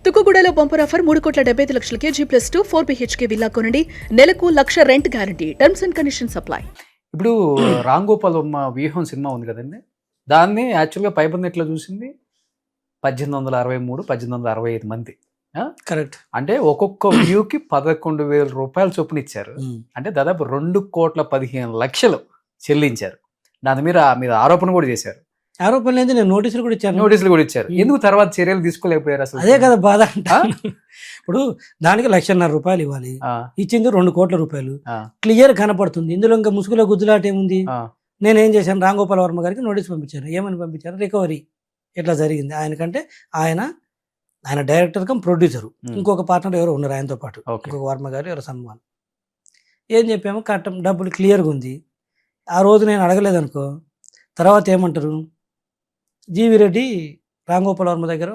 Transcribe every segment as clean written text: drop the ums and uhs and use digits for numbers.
తుక్కుగూడలో bumper offer 3,75,00,000 G+2 4 BHK villa కొనండి. నెలకు 1,00,000 rent guarantee. Terms and conditions apply. ఇప్పుడు రామ్ గోపాల్ వర్మ వ్యూహం సినిమా ఉంది కదండి, దాన్ని యాక్చువల్గా పైబర్ నెట్లో చూసింది 1863, 1865 మంది. కరెక్ట్. అంటే ఒక్కొక్క వ్యూకి 11,000 రూపాయలు చొప్పున ఇచ్చారు. అంటే దాదాపు 2,15,00,000 చెల్లించారు. దాని మీద మీరు ఆరోపణ కూడా చేశారు. ఆరోపణ లేదు, నేను నోటీసులు కూడా ఇచ్చారు. ఎందుకు తర్వాత చర్యలు తీసుకోలేకపోయారు అసలు? అదే కదా బాధ. ఇప్పుడు దానికి 1,50,000 రూపాయలు ఇవ్వాలి, ఇచ్చింది 2 కోట్ల రూపాయలు. క్లియర్ కనపడుతుంది. ఇందులో ఇంకా ముసుగులో గుద్దులాట ఏముంది? నేనేం చేశాను, రామ్ గోపాల్ వర్మ గారికి నోటీస్ పంపించాను. ఏమని పంపించారు? రికవరీ ఇట్లా జరిగింది. ఆయనకంటే ఆయన డైరెక్టర్ కమ్ ప్రొడ్యూసరు, ఇంకొక పార్ట్నర్ ఎవరు ఉన్నారు ఆయనతో పాటు, ఇంకొక వర్మ గారు ఎవరు సన్మాన్. ఏం చెప్పాము, కట్టం డబ్బులు క్లియర్గా ఉంది. ఆ రోజు నేను అడగలేదనుకో, తర్వాత ఏమంటారు, జీవి రెడ్డి రామ్ గోపాల్ వర్మ దగ్గర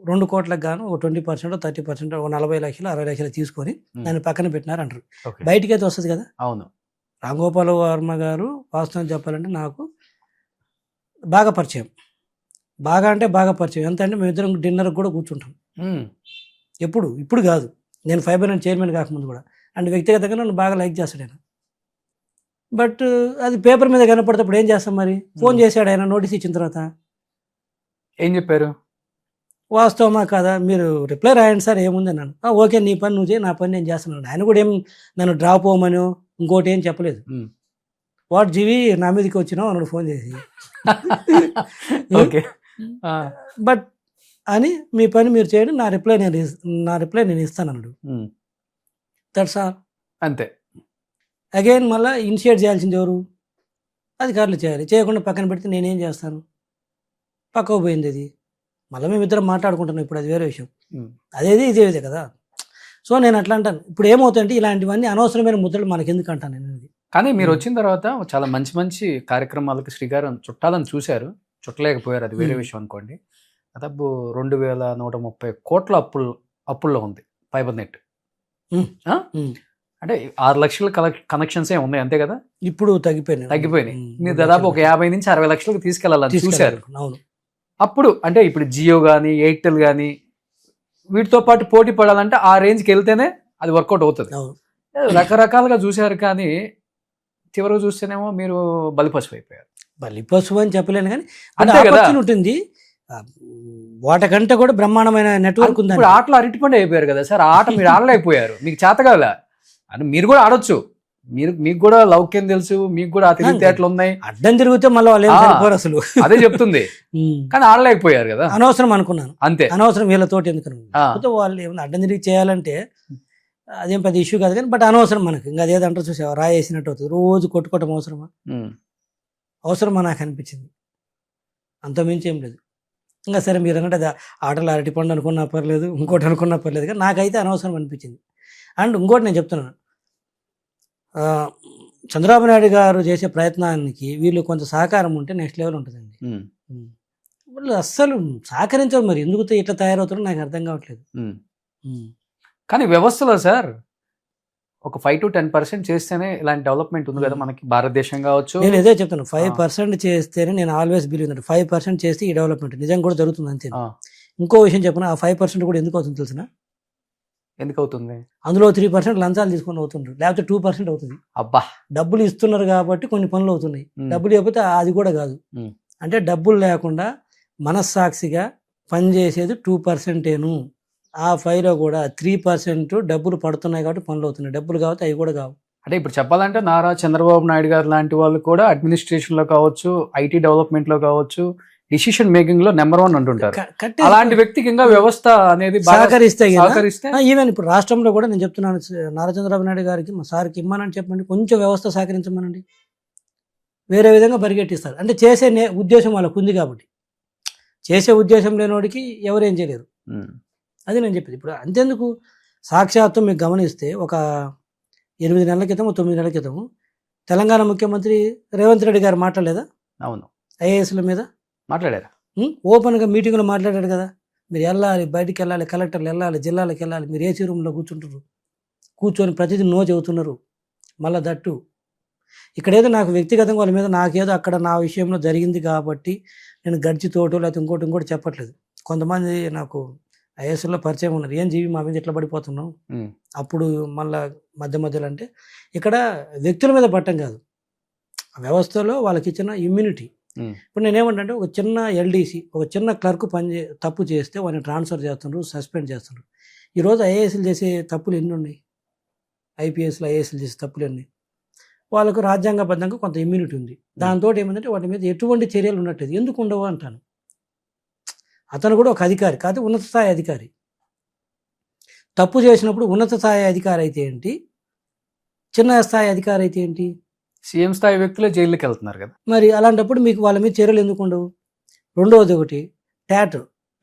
2 కోట్లకు గాను 20%, 30%, 40 లక్షలు 60 లక్షలు తీసుకొని దాన్ని పక్కన పెట్టినారు అంటారు. బయటికైతే వస్తుంది కదా. అవును. రామ్ గోపాల్ వర్మ గారు వాస్తవం చెప్పాలంటే నాకు బాగా పరిచయం. బాగా అంటే బాగా పరిచయం. ఎంత అంటే మేమిద్దరం డిన్నర్కి కూడా కూర్చుంటాం. ఇప్పుడు కాదు, నేను ఫైబర్ నెట్ చైర్మన్ కాకముందు కూడా. అండ్ వ్యక్తిగతంగా నన్ను బాగా లైక్ చేస్తాడు ఆయన. బట్ అది పేపర్ మీద కనపడేటప్పుడు ఏం చేస్తాం మరి? ఫోన్ చేశాడు ఆయన నోటీస్ ఇచ్చిన తర్వాత. ఏం చెప్పారు? వాస్తవమా కదా, మీరు రిప్లై రాయండి సార్, ఏముంది అన్నాను. ఓకే, నీ పని నువ్వు చేయి, నా పని నేను చేస్తున్నాను. ఆయన కూడా ఏం నన్ను డ్రాప్ అవ్వమనో ఇంకోటి ఏం చెప్పలేదు. వాట్ జీవి నా మీదకి వచ్చినావు అన్నాడు ఫోన్ చేసి. ఓకే. బట్ అని మీ పని మీరు చేయండి, నా రిప్లై నేను ఇస్తాను అన్నాడు. That's all. అంతే. అగైన్ మళ్ళీ ఇనిషియేట్ చేయాల్సింది ఎవరు? అధికారులు చేయాలి. చేయకుండా పక్కన పెడితే నేనేం చేస్తాను? పక్కకు పోయింది అది. మళ్ళీ మేమిద్దరం మాట్లాడుకుంటున్నాం, ఇప్పుడు అది వేరే విషయం. ఇదే కదా. సో నేను అట్లా అంటాను. ఇప్పుడు ఏమవుతుందంటే ఇలాంటివన్నీ అనవసరమైన ముద్రలు మనకి ఎందుకు అంటాను నేను. కానీ మీరు వచ్చిన తర్వాత చాలా మంచి మంచి కార్యక్రమాలకు శ్రీకారం చుట్టాలని చూశారు, చుట్టలేకపోయారు, అది వేరే విషయం అనుకోండి. దాదాపు 2,130 కోట్ల అప్పుల్లో ఉంది ఫైబర్ నెట్. అంటే 6 లక్షల కనెక్షన్స్ ఉన్నాయి, అంతే కదా. ఇప్పుడు తగ్గిపోయినాయి. మీరు దాదాపు ఒక 50 నుంచి 60 లక్షలకు తీసుకెళ్లాలని చూశారు. అవును. అప్పుడు అంటే ఇప్పుడు జియో కానీ ఎయిర్టెల్ కానీ వీటితో పాటు పోటీ పడాలంటే ఆ రేంజ్కి వెళ్తేనే అది వర్కౌట్ అవుతుంది. రకరకాలుగా చూశారు, కానీ చివరికి చూస్తేనేమో మీరు బలిపశువు అయిపోయారు. బలిపశువు అని చెప్పలేను, కానీ ఉంటుంది. వాటికంటే కూడా బ్రహ్మాండమైన నెట్వర్క్ ఉంది. ఇప్పుడు ఆటలు అరటిపండు అయిపోయారు కదా సార్. ఆట మీరు ఆడలేకపోయారు, మీకు చేతగాల అని. మీరు కూడా ఆడొచ్చు, మీకు కూడా లౌక్యం తెలుసు, మీకు కూడా ఆ తెలివితేటలు ఉన్నాయి. అడ్డం తిరిగితే మళ్ళీ వాళ్ళు అసలు అదే చెప్తుంది. కానీ ఆడలేకపోయారు కదా. అనవసరం అనుకున్నాను, అంతే. అనవసరం వీళ్ళతోటి ఎందుకు వాళ్ళు ఏమన్నా అడ్డం తిరిగి చేయాలంటే అదేం పెద్ద ఇష్యూ కాదు, కానీ బట్ అనవసరం మనకి. ఇంకా అదేదంటారు చూసావా, రాయేసినట్టు అవుతుంది. రోజు కొట్టుకోవటం అవసరమా నాకు అనిపించింది. అంత మించి ఏం లేదు. ఇంకా సరే మీరు అన్నట్టు అది ఆటలు అరటిపండు అనుకున్నా పర్లేదు, ఇంకోటి అనుకున్నా పర్లేదు, కానీ నాకైతే అనవసరం అనిపించింది. అండ్ ఇంకోటి నేను చెప్తున్నాను, చంద్రబాబు నాయుడు గారు చేసే ప్రయత్నానికి వీళ్ళు కొంత సహకారం ఉంటే నెక్స్ట్ లెవెల్ ఉంటుందండి. వాళ్ళు అస్సలు సహకరించరు, మరి ఎందుకు ఇట్లా తయారవుతారో నాకు అర్థం కావట్లేదు. కానీ వ్యవస్థలో సార్ ఒక 5 to 10% చేస్తేనే ఇలాంటి డెవలప్మెంట్ ఉంది కదా మనకి, భారతదేశం కావచ్చు. నేను ఇదే చెప్తాను, 5% చేస్తేనే. నేను ఆల్వేస్ బిలీవ్ దట్ 5% చేస్తే ఈ డెవలప్మెంట్ నిజంగా కూడా జరుగుతుంది అంతే. ఇంకో విషయం చెప్పిన, ఆ 5% కూడా ఎందుకు అవుతుంది తెలిసిన? ఎందుకు అవుతుంది? అందులో 3% లంచాలు తీసుకొని అవుతుండ్రు, లేకపోతే 2% అవుతుంది. అబ్బా, డబ్బులు ఇస్తున్నారు కాబట్టి కొన్ని పనులు అవుతున్నాయి. డబ్బులు లేకపోతే అది కూడా కాదు. అంటే డబ్బులు లేకుండా మనస్సాక్షిగా పనిచేసేది 2%. ఆ 5లో కూడా 3% డబ్బులు పడుతున్నాయి కాబట్టి పనులు అవుతున్నాయి. డబ్బులు కాబట్టి అవి కూడా కావు. అంటే ఇప్పుడు చెప్పాలంటే నారా చంద్రబాబు నాయుడు గారు లాంటి వాళ్ళు కూడా అడ్మినిస్ట్రేషన్లో కావచ్చు, ఐటీ డెవలప్మెంట్లో కావచ్చు, డిసిషన్ మేకింగ్ లో నెంబర్ 1 అంటుంటారు. అలాంటి వ్యక్తికి ఇంకా వ్యవస్థ అనేది సహకరిస్తే ఈవెన్ ఇప్పుడు రాష్ట్రంలో కూడా నేను చెప్తున్నాను, నారా చంద్రబాబు నాయుడు గారికి మా సార్కి ఇమ్మనని చెప్పండి, కొంచెం వ్యవస్థ సహకరించమనండి. వేరే విధంగా పరిగెట్టిస్తారు. అంటే చేసే ఉద్దేశం వాళ్ళకు ఉంది కాబట్టి. చేసే ఉద్దేశం లేనివాడికి ఎవరేం చేయలేరు. అది నేను చెప్పేది. ఇప్పుడు అంతేందుకు, సాక్షాత్తు మీకు గమనిస్తే ఒక 8 నెలల క్రితం 9 నెలల క్రితం తెలంగాణ ముఖ్యమంత్రి రేవంత్ రెడ్డి గారు మాట్లాడలేదా? అవును, ఐఏఎస్ల మీద మాట్లాడారు. ఓపెన్గా మీటింగ్లో మాట్లాడారు కదా. మీరు వెళ్ళాలి, బయటికి వెళ్ళాలి, కలెక్టర్లు వెళ్ళాలి, జిల్లాలకు వెళ్ళాలి, మీరు ఏసీ రూమ్లో కూర్చొని ప్రతిదీ నో చెబుతున్నారు. మళ్ళీ దట్టు ఇక్కడేదో నాకు వ్యక్తిగతంగా వాళ్ళ మీద నాకేదో అక్కడ నా విషయంలో జరిగింది కాబట్టి నేను గడిచితోటో లేకపోతే ఇంకోటి చెప్పట్లేదు. కొంతమంది నాకు ఐఏఎస్లో పరిచయం ఉన్నారు, ఏం జీవి మా మీద ఎట్లా పడిపోతున్నాం. ఉమ్, అప్పుడు మళ్ళా మధ్యలో అంటే ఇక్కడ వ్యక్తుల మీద పట్టం కాదు, వ్యవస్థలో వాళ్ళకి ఇచ్చిన ఇమ్యూనిటీ. ఉమ్, ఇప్పుడు నేనేమంటే ఒక చిన్న ఎల్డీసీ, ఒక చిన్న క్లర్క్ తప్పు చేస్తే వాడిని ట్రాన్స్ఫర్ చేస్తున్నారు, సస్పెండ్ చేస్తున్నారు. ఈరోజు ఐఏఎస్లు చేసే తప్పులు ఎన్ని ఉన్నాయి, ఐపీఎస్లు ఐఏఎస్లు చేసే తప్పులు ఎన్ని. వాళ్ళకు రాజ్యాంగబద్ధంగా కొంత ఇమ్యూనిటీ ఉంది. దాంతో ఏమంటే వాటి మీద ఎటువంటి చర్యలు ఉన్నట్లేదు. ఎందుకు ఉండవు అంటాను. అతను కూడా ఒక అధికారి కాదు, ఉన్నత స్థాయి అధికారి. తప్పు చేసినప్పుడు ఉన్నత స్థాయి అధికారి అయితే ఏంటి, చిన్న స్థాయి అధికారి అయితే ఏంటి? సీఎం స్థాయి వ్యక్తులే జైలుకి వెళ్తున్నారు కదా. మరి అలాంటప్పుడు మీకు వాళ్ళ మీద చర్యలు ఎందుకు ఉండవు? రెండవది ఒకటి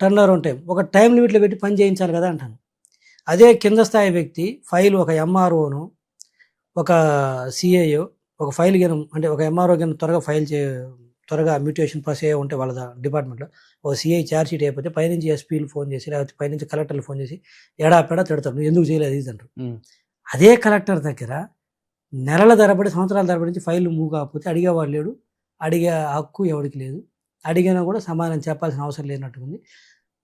టర్న్ అరౌండ్ టైం, ఒక టైం లిమిట్లో పెట్టి పని చేయించాలి కదా అంటాను. అదే కింద స్థాయి వ్యక్తి ఫైల్, ఒక ఎంఆర్ఓను, ఒక సిఐఓ ఒక ఫైల్ గిన, అంటే ఒక ఎంఆర్ఓ గిన త్వరగా మ్యూటేషన్ పాస్ అయ్యే ఉంటే వాళ్ళ డిపార్ట్మెంట్లో ఒక సిఐ ఛార్జ్ షీట్ అయిపోతే పైనుంచి ఎస్పీలు ఫోన్ చేసి, లేకపోతే పైనుంచి కలెక్టర్లు ఫోన్ చేసి ఎడాపెడా తిడతారు, నువ్వు ఎందుకు చేయలేదు ఇది అంటారు. అదే కలెక్టర్ దగ్గర నెలల తరబడి, సంవత్సరాల తరబడి నుంచి ఫైల్ మూవ్ కాకపోతే అడిగేవాడు లేడు, అడిగే హక్కు ఎవరికి లేదు, అడిగినా కూడా సమాధానం చెప్పాల్సిన అవసరం లేనట్టుంది.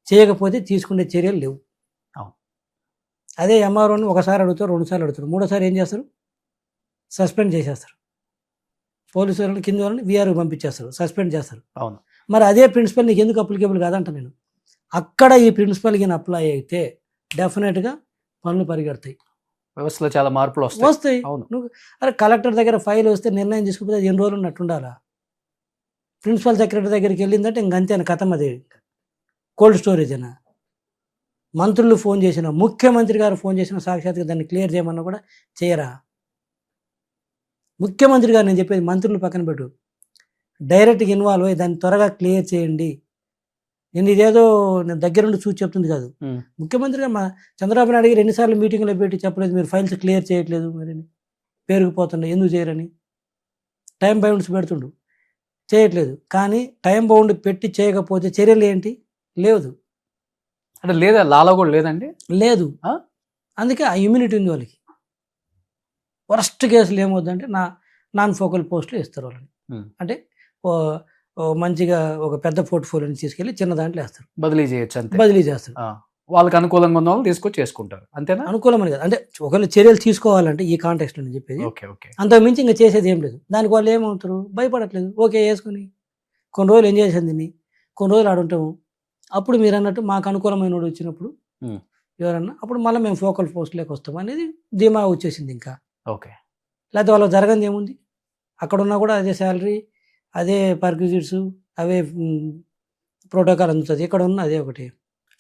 చేయకపోతే తీసుకునే చర్యలు లేవు. అదే ఎంఆర్ఓని ఒకసారి అడుగుతారు, రెండుసార్లు అడుగుతారు, మూడోసారి ఏం చేస్తారు? సస్పెండ్ చేసేస్తారు. పోలీసు వాళ్ళని కింద వాళ్ళని వీఆర్కి పంపించేస్తారు, సస్పెండ్ చేస్తారు. అవును. మరి అదే ప్రిన్సిపల్ నీకు ఎందుకు అప్లికేబుల్ కాదంట నేను. అక్కడ ఈ ప్రిన్సిపల్ కింద అప్లై అయితే డెఫినెట్గా పనులు పరిగెడతాయి, వ్యవస్థలో చాలా మార్పులు వస్తాయి. నువ్వు అరే కలెక్టర్ దగ్గర ఫైల్ వస్తే నిర్ణయం తీసుకుంటే అది ఎన్ని రోజులు ఉన్నట్టుండాలా? ప్రిన్సిపల్ సెక్రటరీ దగ్గరికి వెళ్ళిందంటే ఇంకంతేనా, కథం అది కోల్డ్ స్టోరేజ్ అయినా. మంత్రులు ఫోన్ చేసినా, ముఖ్యమంత్రి గారు ఫోన్ చేసినా సాక్షాత్గా దాన్ని క్లియర్ చేయమన్నా కూడా చేయరా? ముఖ్యమంత్రి గారు, నేను చెప్పేది మంత్రులు పక్కన పెట్టు, డైరెక్ట్గా ఇన్వాల్వ్ అయ్యి దాన్ని త్వరగా క్లియర్ చేయండి. నేను ఇదేదో నేను దగ్గరుండి చూసి చెప్తుంది కాదు. ముఖ్యమంత్రి గారు చంద్రబాబు నాయుడు గారు ఎన్నిసార్లు మీటింగ్లో పెట్టి చెప్పలేదు, మీరు ఫైల్స్ క్లియర్ చేయట్లేదు, మరి పేరుకుపోతుండే ఎందుకు చేయరని టైం బౌండ్స్ పెడుతుండు, చేయట్లేదు. కానీ టైం బౌండ్ పెట్టి చేయకపోతే చర్యలు ఏంటి? లేదు అంటే లేదా, లాలో కూడా లేదండి, లేదు. అందుకే ఆ ఇమ్యూనిటీ ఉంది వాళ్ళకి. వరస్ట్ కేసులు ఏమవుతుందంటే నాన్ ఫోకల్ పోస్టులు ఇస్తారు వాళ్ళని. అంటే మంచిగా ఒక పెద్ద పోర్ట్ఫోలియోని తీసుకెళ్ళి చిన్న దాంట్లో వేస్తారు, బదిలీ చేయొచ్చు, అంతే. బదిలీ చేస్తారు. వాళ్ళకి అనుకూలంగా ఉన్న వాళ్ళు తీసుకొచ్చి చేసుకుంటారు, అంతేనా? అనుకూలం అని కదా, అంటే ఒకవేళ చర్యలు తీసుకోవాలంటే ఈ కాంటెక్స్ట్లో నేను చెప్పేది. అంతకు మించి ఇంకా చేసేది ఏం లేదు. దానికి వాళ్ళు ఏమవుతారు, భయపడట్లేదు. ఓకే వేసుకొని కొన్ని రోజులు ఎంజాయ్ చేసింది దీన్ని, కొన్ని రోజులు ఆడుంటాము. అప్పుడు మీరు అన్నట్టు మాకు అనుకూలమైన వాడు వచ్చినప్పుడు ఎవరన్నా, అప్పుడు మళ్ళీ మేము ఫోకల్ పోస్ట్లోకి వస్తాం అనేది ధీమా వచ్చేసింది. ఇంకా ఓకే. లేకపోతే వాళ్ళకి జరగంది ఏముంది, అక్కడ ఉన్నా కూడా అదే శాలరీ, అదే పర్క్విజిట్స్, అవే ప్రోటోకాల్ అందుతుంది. ఇక్కడ ఉన్న అదే ఒకటి.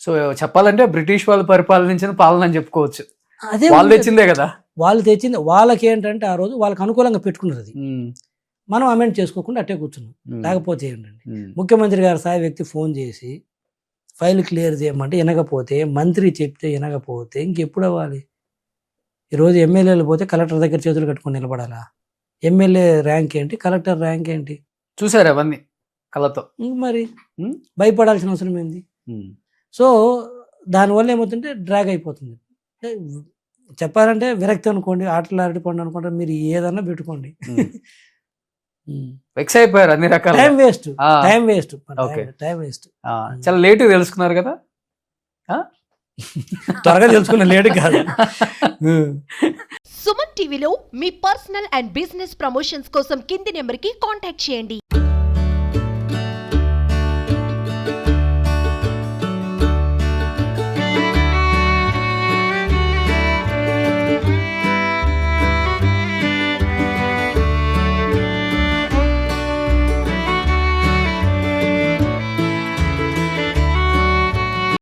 సో చెప్పాలంటే బ్రిటిష్ వాళ్ళు పరిపాలించిన పాలన అని చెప్పుకోవచ్చు. అదే వాళ్ళు తెచ్చిందే కదా, వాళ్ళు తెచ్చింది. వాళ్ళకి ఏంటంటే ఆ రోజు వాళ్ళకి అనుకూలంగా పెట్టుకున్నారు, అది మనం అమెండ్ చేసుకోకుండా అట్టే కూర్చున్నాం. లేకపోతే ఏంటండి, ముఖ్యమంత్రి గారి స్థాయి వ్యక్తి ఫోన్ చేసి ఫైల్ క్లియర్ చేయమంటే వినకపోతే, మంత్రి చెప్తే వినకపోతే ఇంకెప్పుడు అవ్వాలి? ఈరోజు ఎమ్మెల్యేలు పోతే కలెక్టర్ దగ్గర చేతులు కట్టుకొని నిలబడాలా? ఎమ్మెల్యే ర్యాంక్ ఏంటి, కలెక్టర్ ర్యాంక్ ఏంటి? చూసారు అవన్నీ కళ్ళతో. మరి భయపడాల్సిన అవసరం ఏంది? సో దానివల్ల ఏమవుతుంటే డ్రాగ్ అయిపోతుంది. చెప్పాలంటే విరక్తి అనుకోండి, ఆటలు ఆడిపోండి అనుకుంటే మీరు ఏదన్నా పెట్టుకోండి. వెక్స్ అయిపోయారు అన్ని రకాల. Time waste. చాలా లేట్ తెలుసుకున్నారు కదా, త్వరగా తెలుసుకున్న లేట్ కాదు. సుమన్ టీవీలో మీ పర్సనల్ అండ్ బిజినెస్ ప్రమోషన్స్ కోసం కింది నెంబర్కి కాంటాక్ట్ చేయండి.